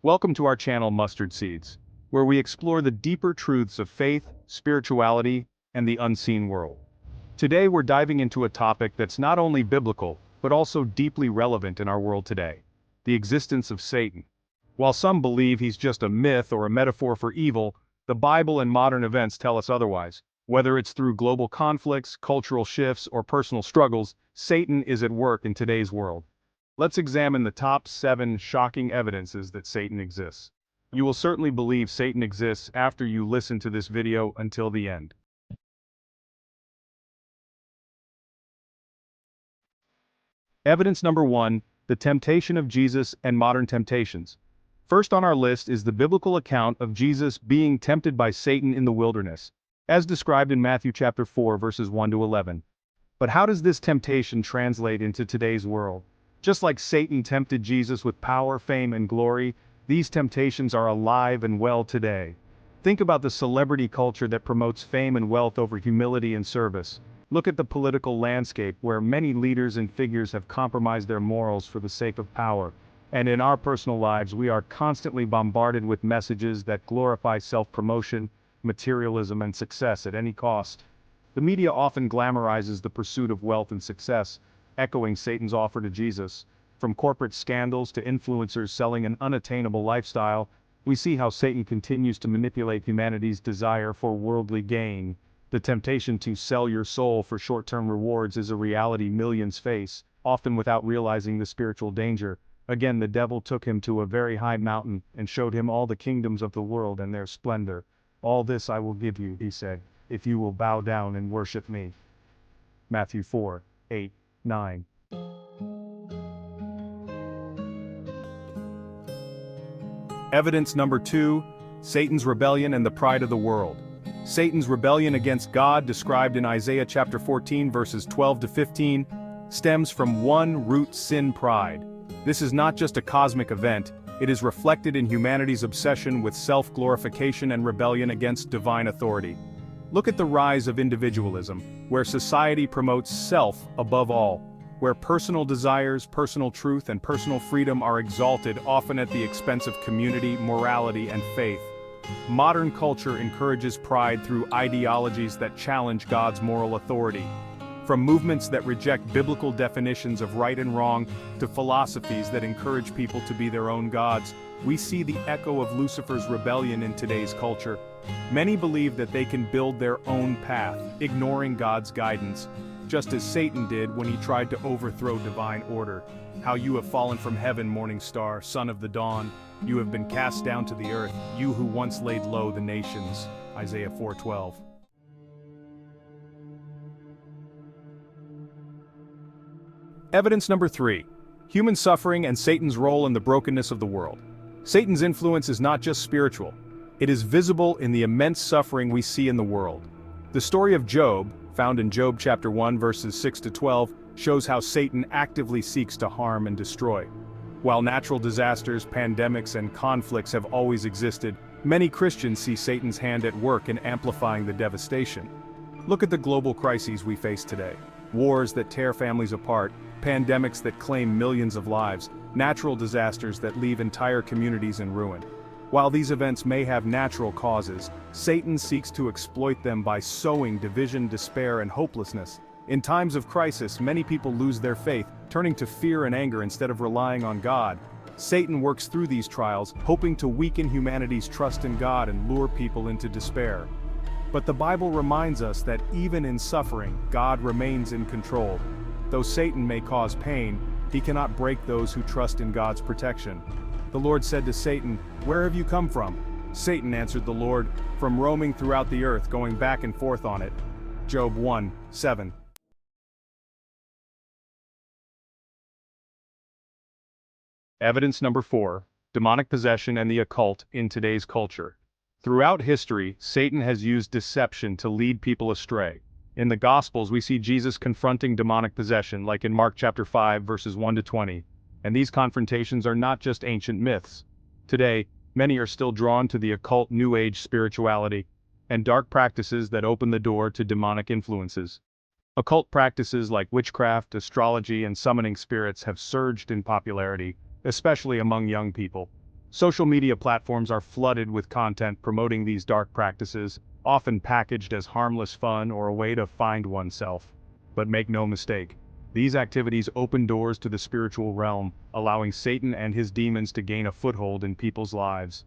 Welcome to our channel Mustard Seeds, where we explore the deeper truths of faith, spirituality, and the unseen world. Today we're diving into a topic that's not only biblical, but also deeply relevant in our world today: the existence of Satan. While some believe he's just a myth or a metaphor for evil, the Bible and modern events tell us otherwise. Whether it's through global conflicts, cultural shifts, or personal struggles, Satan is at work in today's world. Let's examine the top 7 shocking evidences that Satan exists. You will certainly believe Satan exists after you listen to this video until the end. Evidence number 1, the temptation of Jesus and modern temptations. First on our list is the biblical account of Jesus being tempted by Satan in the wilderness, as described in Matthew chapter 4 verses 1 to 11. But how does this temptation translate into today's world? Just like Satan tempted Jesus with power, fame, and glory, these temptations are alive and well today. Think about the celebrity culture that promotes fame and wealth over humility and service. Look at the political landscape where many leaders and figures have compromised their morals for the sake of power. And in our personal lives, we are constantly bombarded with messages that glorify self-promotion, materialism, and success at any cost. The media often glamorizes the pursuit of wealth and success, echoing Satan's offer to Jesus. From corporate scandals to influencers selling an unattainable lifestyle, we see how Satan continues to manipulate humanity's desire for worldly gain. The temptation to sell your soul for short-term rewards is a reality millions face, often without realizing the spiritual danger. Again, the devil took him to a very high mountain and showed him all the kingdoms of the world and their splendor. "All this I will give you," he said, "if you will bow down and worship me." Matthew 4, 8, 9. Evidence number 2, Satan's rebellion and the pride of the world. Satan's rebellion against God, described in Isaiah chapter 14 verses 12 to 15, stems from one root sin: pride. This is not just a cosmic event, it is reflected in humanity's obsession with self-glorification and rebellion against divine authority. Look at the rise of individualism, where society promotes self above all, where personal desires, personal truth, and personal freedom are exalted, often at the expense of community, morality, and faith. Modern culture encourages pride through ideologies that challenge God's moral authority. From movements that reject biblical definitions of right and wrong to philosophies that encourage people to be their own gods, we see the echo of Lucifer's rebellion in today's culture. Many believe that they can build their own path, ignoring God's guidance, just as Satan did when he tried to overthrow divine order. "How you have fallen from heaven, morning star, son of the dawn. You have been cast down to the earth, you who once laid low the nations." Isaiah 4:12. Evidence number 3, human suffering and Satan's role in the brokenness of the world. Satan's influence is not just spiritual. It is visible in the immense suffering we see in the world. The story of Job, found in Job chapter 1 verses 6 to 12, shows how Satan actively seeks to harm and destroy. While natural disasters, pandemics, and conflicts have always existed, many Christians see Satan's hand at work in amplifying the devastation. Look at the global crises we face today: wars that tear families apart, pandemics that claim millions of lives, natural disasters that leave entire communities in ruin. While these events may have natural causes, Satan seeks to exploit them by sowing division, despair, and hopelessness. In times of crisis, many people lose their faith, turning to fear and anger instead of relying on God. Satan works through these trials, hoping to weaken humanity's trust in God and lure people into despair. But the Bible reminds us that even in suffering, God remains in control. Though Satan may cause pain, he cannot break those who trust in God's protection. The Lord said to Satan, "Where have you come from?" Satan answered the Lord, "From roaming throughout the earth, going back and forth on it." Job 1:7. Evidence number 4, demonic possession and the occult in today's culture. Throughout history, Satan has used deception to lead people astray. In the Gospels, we see Jesus confronting demonic possession, like in Mark chapter 5 verses 1 to 20. And these confrontations are not just ancient myths. Today, many are still drawn to the occult New Age spirituality and dark practices that open the door to demonic influences. Occult practices like witchcraft, astrology, and summoning spirits have surged in popularity, especially among young people. Social media platforms are flooded with content promoting these dark practices, often packaged as harmless fun or a way to find oneself. But make no mistake, these activities open doors to the spiritual realm, allowing Satan and his demons to gain a foothold in people's lives.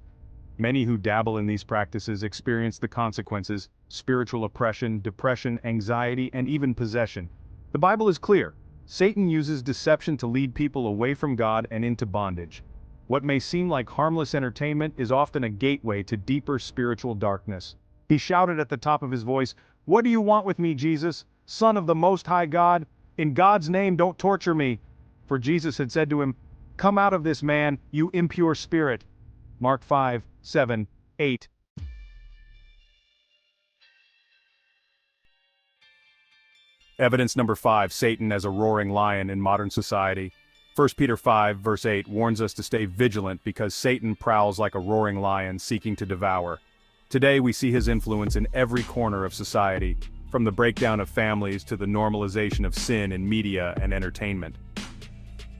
Many who dabble in these practices experience the consequences: spiritual oppression, depression, anxiety, and even possession. The Bible is clear. Satan uses deception to lead people away from God and into bondage. What may seem like harmless entertainment is often a gateway to deeper spiritual darkness. He shouted at the top of his voice, "What do you want with me, Jesus, Son of the Most High God? In God's name, don't torture me." For Jesus had said to him, "Come out of this man, you impure spirit." Mark 5, 7, 8. Evidence number 5, Satan as a roaring lion in modern society. 1 Peter 5, verse 8 warns us to stay vigilant because Satan prowls like a roaring lion seeking to devour. Today we see his influence in every corner of society, from the breakdown of families to the normalization of sin in media and entertainment.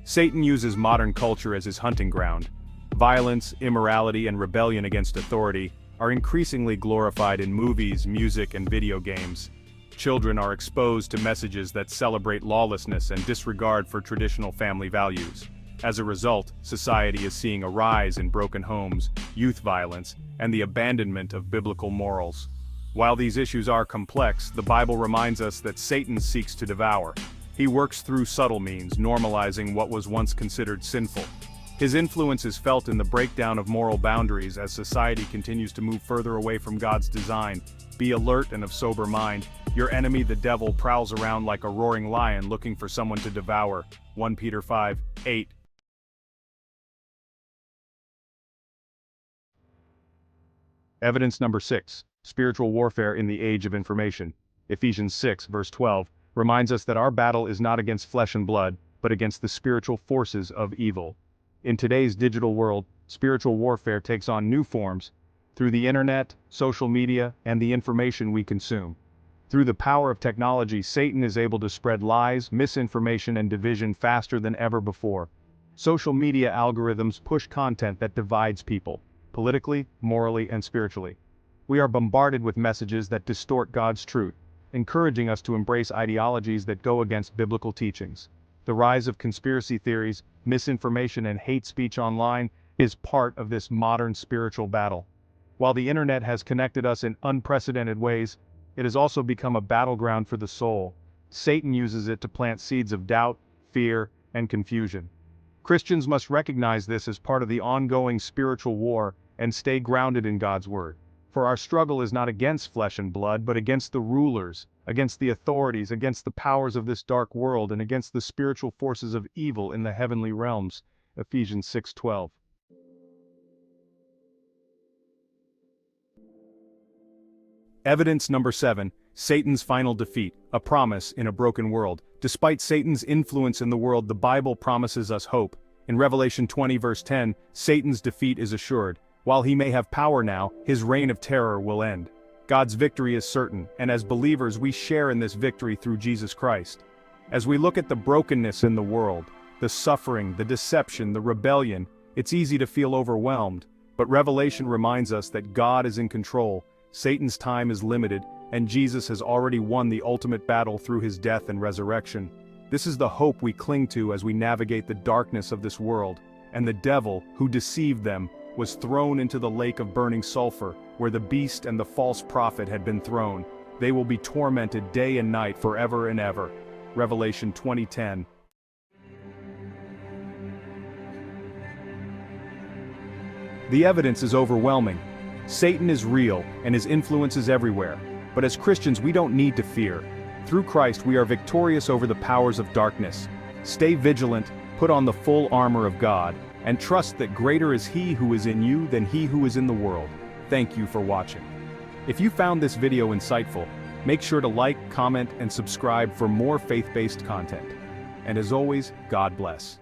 Satan uses modern culture as his hunting ground. Violence, immorality, and rebellion against authority are increasingly glorified in movies, music, and video games. Children are exposed to messages that celebrate lawlessness and disregard for traditional family values. As a result, society is seeing a rise in broken homes, youth violence, and the abandonment of biblical morals. While these issues are complex, the Bible reminds us that Satan seeks to devour. He works through subtle means, normalizing what was once considered sinful. His influence is felt in the breakdown of moral boundaries as society continues to move further away from God's design. Be alert and of sober mind. Your enemy, the devil, prowls around like a roaring lion looking for someone to devour. 1 Peter 5, 8. Evidence number 6. Spiritual warfare in the age of information. Ephesians 6, verse 12, reminds us that our battle is not against flesh and blood, but against the spiritual forces of evil. In today's digital world, spiritual warfare takes on new forms through the internet, social media, and the information we consume. Through the power of technology, Satan is able to spread lies, misinformation, and division faster than ever before. Social media algorithms push content that divides people, politically, morally, and spiritually. We are bombarded with messages that distort God's truth, encouraging us to embrace ideologies that go against biblical teachings. The rise of conspiracy theories, misinformation, and hate speech online is part of this modern spiritual battle. While the internet has connected us in unprecedented ways, it has also become a battleground for the soul. Satan uses it to plant seeds of doubt, fear, and confusion. Christians must recognize this as part of the ongoing spiritual war and stay grounded in God's word. For our struggle is not against flesh and blood, but against the rulers, against the authorities, against the powers of this dark world, and against the spiritual forces of evil in the heavenly realms. Ephesians 6:12. Evidence number 7, Satan's final defeat, a promise in a broken world. Despite Satan's influence in the world, the Bible promises us hope. In Revelation 20 verse 10, Satan's defeat is assured. While he may have power now, his reign of terror will end. God's victory is certain, and as believers we share in this victory through Jesus Christ. As we look at the brokenness in the world, the suffering, the deception, the rebellion, it's easy to feel overwhelmed, but Revelation reminds us that God is in control. Satan's time is limited, and Jesus has already won the ultimate battle through his death and resurrection. This is the hope we cling to as we navigate the darkness of this world. And the devil, who deceived them, was thrown into the lake of burning sulfur, where the beast and the false prophet had been thrown. They will be tormented day and night forever and ever. Revelation 20:10. The evidence is overwhelming. Satan is real, and his influence is everywhere. But as Christians, we don't need to fear. Through Christ, we are victorious over the powers of darkness. Stay vigilant, put on the full armor of God, and trust that greater is He who is in you than he who is in the world. Thank you for watching. If you found this video insightful, make sure to like, comment, and subscribe for more faith-based content. And as always, God bless.